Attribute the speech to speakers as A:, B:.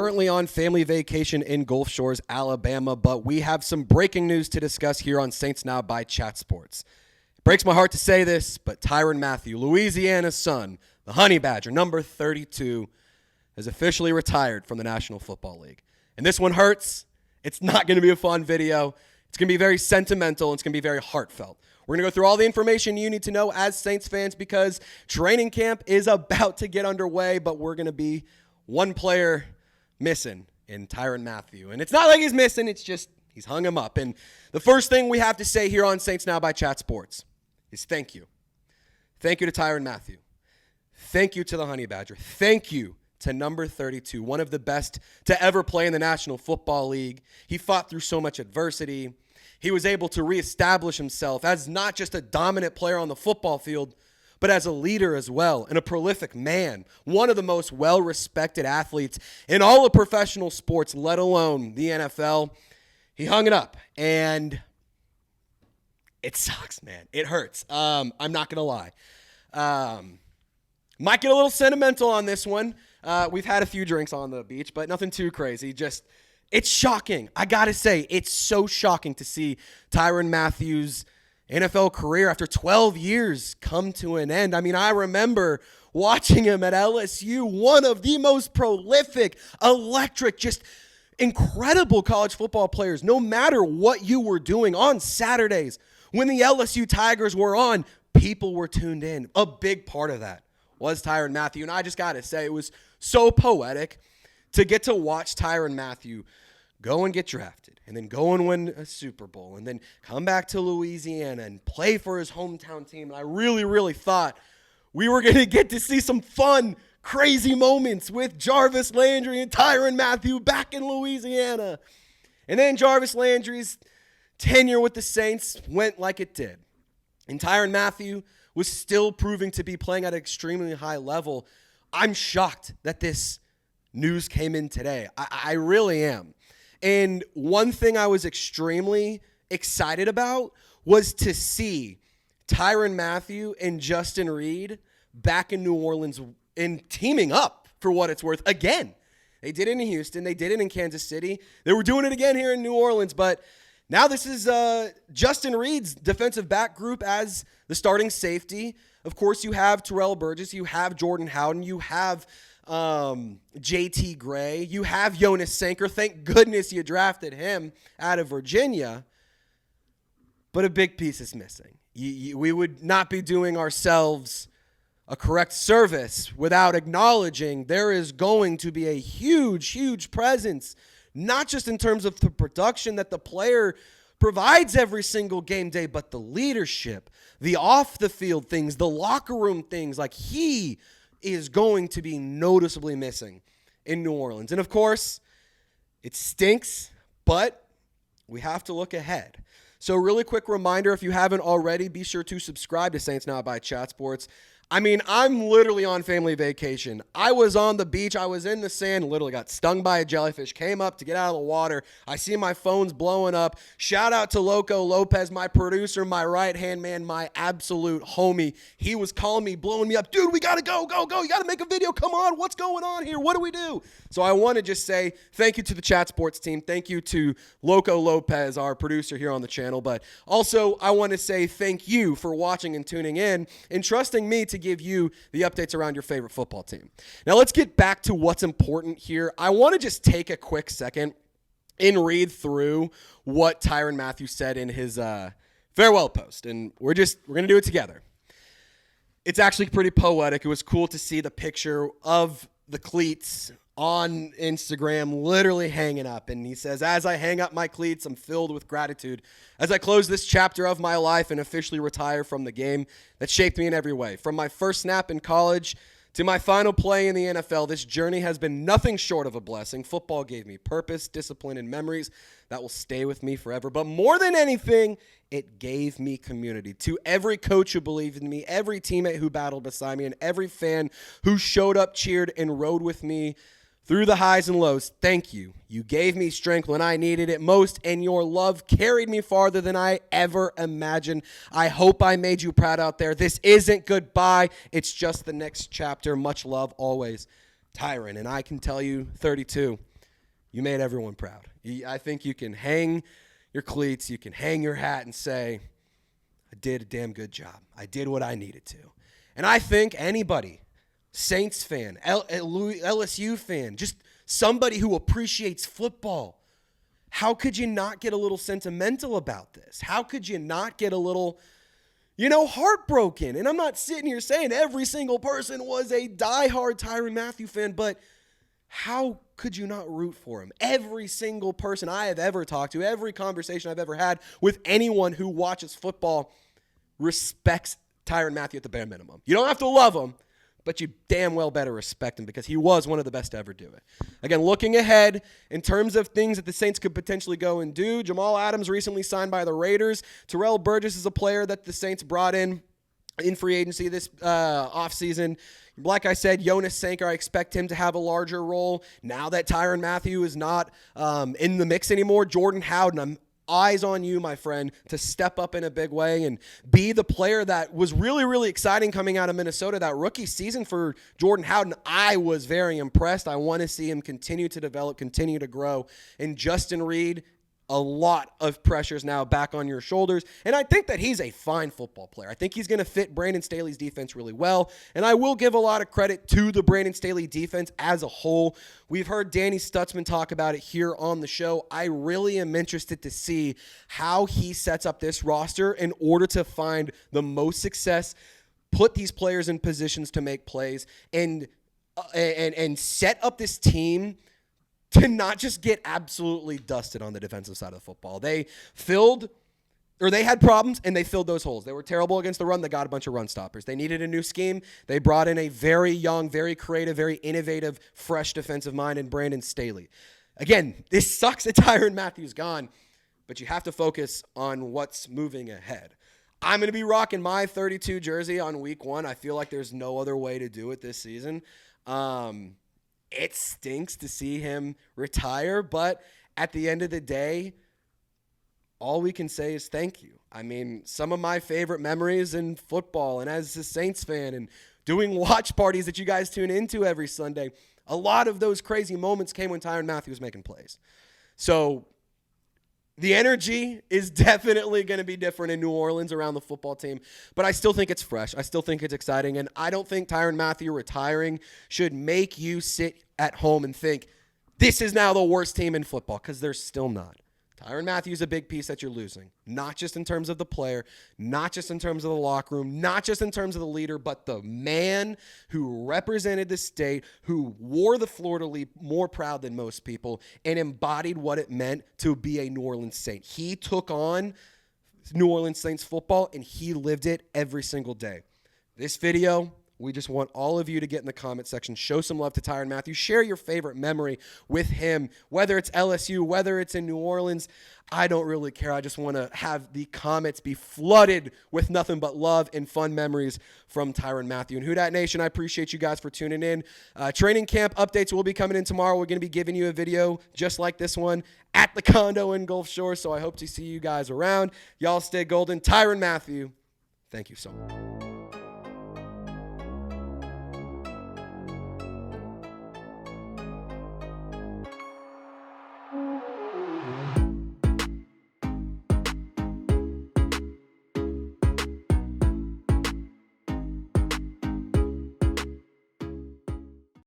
A: currently on family vacation in Gulf Shores, Alabama, but we have some breaking news to discuss here on Saints Now by Chat Sports. It breaks my heart to say this, but Tyrann Mathieu, Louisiana's son, the Honey Badger, number 32, has officially retired from the National Football League. And this one hurts. It's not going to be a fun video. It's going to be very sentimental. It's going to be very heartfelt. We're going to go through all the information you need to know as Saints fans because training camp is about to get underway, but we're going to be one player missing in Tyrann Mathieu. And it's not like he's missing. It's just he's hung him up. And the first thing we have to say here on Saints Now by Chat Sports is thank you. Thank you to Tyrann Mathieu. Thank you to the Honey Badger. Thank you to number 32, one of the best to ever play in the National Football League. He fought through so much adversity. He was able to reestablish himself as not just a dominant player on the football field, but as a leader as well, and a prolific man, one of the most well-respected athletes in all of professional sports, let alone the NFL. He hung it up, and it sucks, man. It hurts. I'm not going to lie. Might get a little sentimental on this one. We've had a few drinks on the beach, but nothing too crazy. Just, it's shocking. I got to say, it's so shocking to see Tyrann Mathieu's NFL career after 12 years come to an end. I mean, I remember watching him at LSU, one of the most prolific, electric, just incredible college football players, no matter what you were doing on Saturdays. When the LSU Tigers were on, people were tuned in. A big part of that was Tyrann Mathieu. And I just got to say, it was so poetic to get to watch Tyrann Mathieu go and get drafted and then go and win a Super Bowl and then come back to Louisiana and play for his hometown team. And I really, really thought we were going to get to see some fun, crazy moments with Jarvis Landry and Tyrann Mathieu back in Louisiana. And then Jarvis Landry's tenure with the Saints went like it did. And Tyrann Mathieu was still proving to be playing at an extremely high level. I'm shocked that this news came in today. I really am. And one thing I was extremely excited about was to see Tyrann Mathieu and Justin Reid back in New Orleans and teaming up for what it's worth again. They did it in Houston. They did it in Kansas City. They were doing it again here in New Orleans. But now this is Justin Reid's defensive back group as the starting safety. Of course, you have Terrell Burgess. You have Jordan Howden. You have JT Gray. You have Jonas Sanker. Thank goodness you drafted him out of Virginia. But a big piece is missing. We would not be doing ourselves a correct service without acknowledging there is going to be a huge, huge presence, not just in terms of the production that the player provides every single game day, but the leadership, the off-the-field things, the locker room things. Like, he is going to be noticeably missing in New Orleans. And, of course, it stinks, but we have to look ahead. So, really quick reminder, if you haven't already, be sure to subscribe to Saints Now by Chat Sports. I mean, I'm literally on family vacation. I was on the beach. I was in the sand, literally got stung by a jellyfish, came up to get out of the water. I see my phone's blowing up. Shout out to Loco Lopez, my producer, my right-hand man, my absolute homie. He was calling me, blowing me up. Dude, we got to go. You got to make a video. Come on. What's going on here? What do we do? So I want to just say thank you to the Chat Sports team. Thank you to Loco Lopez, our producer here on the channel. But also, I want to say thank you for watching and tuning in and trusting me to give you the updates around your favorite football team. Now let's get back to what's important here. I want to just take a quick second and read through what Tyrann Mathieu said in his farewell post, and we're going to do it together. It's actually pretty poetic. It was cool to see the picture of the cleats on Instagram literally hanging up. And he says, as I hang up my cleats, I'm filled with gratitude as I close this chapter of my life and officially retire from the game that shaped me in every way. From my first snap in college to my final play in the NFL, this journey has been nothing short of a blessing. Football gave me purpose, discipline, and memories that will stay with me forever. But more than anything, it gave me community. To every coach who believed in me, every teammate who battled beside me, and every fan who showed up, cheered, and rode with me through the highs and lows, thank you. You gave me strength when I needed it most, and your love carried me farther than I ever imagined. I hope I made you proud out there. This isn't goodbye. It's just the next chapter. Much love always, Tyrann. And I can tell you, 32, You made everyone proud. I think you can hang your cleats, you can hang your hat and say, I did a damn good job. I did what I needed to. And I think anybody, Saints fan, LSU fan, just somebody who appreciates football, how could you not get a little sentimental about this? How could you not get a little, heartbroken? And I'm not sitting here saying every single person was a diehard Tyrann Mathieu fan, but how could you not root for him? Every single person I have ever talked to, every conversation I've ever had with anyone who watches football respects Tyrann Mathieu at the bare minimum. You don't have to love him, but you damn well better respect him because he was one of the best to ever do it. Again, looking ahead in terms of things that the Saints could potentially go and do, Jamal Adams recently signed by the Raiders. Terrell Burgess is a player that the Saints brought in free agency this offseason. Like I said, Jonas Sanker, I expect him to have a larger role. Now that Tyrann Mathieu is not in the mix anymore, Jordan Howden, I'm eyes on you, my friend, to step up in a big way and be the player that was really, really exciting coming out of Minnesota. That rookie season for Jordan Howden, I was very impressed. I want to see him continue to develop, continue to grow. And Justin Reed, a lot of pressures now back on your shoulders. And I think that he's a fine football player. I think he's going to fit Brandon Staley's defense really well. And I will give a lot of credit to the Brandon Staley defense as a whole. We've heard Danny Stutzman talk about it here on the show. I really am interested to see how he sets up this roster in order to find the most success, put these players in positions to make plays, and set up this team to not just get absolutely dusted on the defensive side of the football. They had problems, and they filled those holes. They were terrible against the run. They got a bunch of run stoppers. They needed a new scheme. They brought in a very young, very creative, very innovative, fresh defensive mind in Brandon Staley. Again, this sucks that Tyrann Mathieu's gone, but you have to focus on what's moving ahead. I'm going to be rocking my 32 jersey on week 1. I feel like there's no other way to do it this season. It stinks to see him retire, but at the end of the day, all we can say is thank you. I mean, some of my favorite memories in football and as a Saints fan and doing watch parties that you guys tune into every Sunday, a lot of those crazy moments came when Tyrann Mathieu was making plays. So the energy is definitely going to be different in New Orleans around the football team, but I still think it's fresh. I still think it's exciting, and I don't think Tyrann Mathieu retiring should make you sit at home and think, this is now the worst team in football, because they're still not. Tyrann Mathieu is a big piece that you're losing, not just in terms of the player, not just in terms of the locker room, not just in terms of the leader, but the man who represented the state, who wore the fleur-de-lis more proud than most people, and embodied what it meant to be a New Orleans Saint. He took on New Orleans Saints football, and he lived it every single day. This video, we just want all of you to get in the comment section, show some love to Tyrann Mathieu, share your favorite memory with him, whether it's LSU, whether it's in New Orleans. I don't really care. I just want to have the comments be flooded with nothing but love and fun memories from Tyrann Mathieu. And Who Dat Nation, I appreciate you guys for tuning in. Training camp updates will be coming in tomorrow. We're going to be giving you a video just like this one at the condo in Gulf Shore, so I hope to see you guys around. Y'all stay golden. Tyrann Mathieu, thank you so much.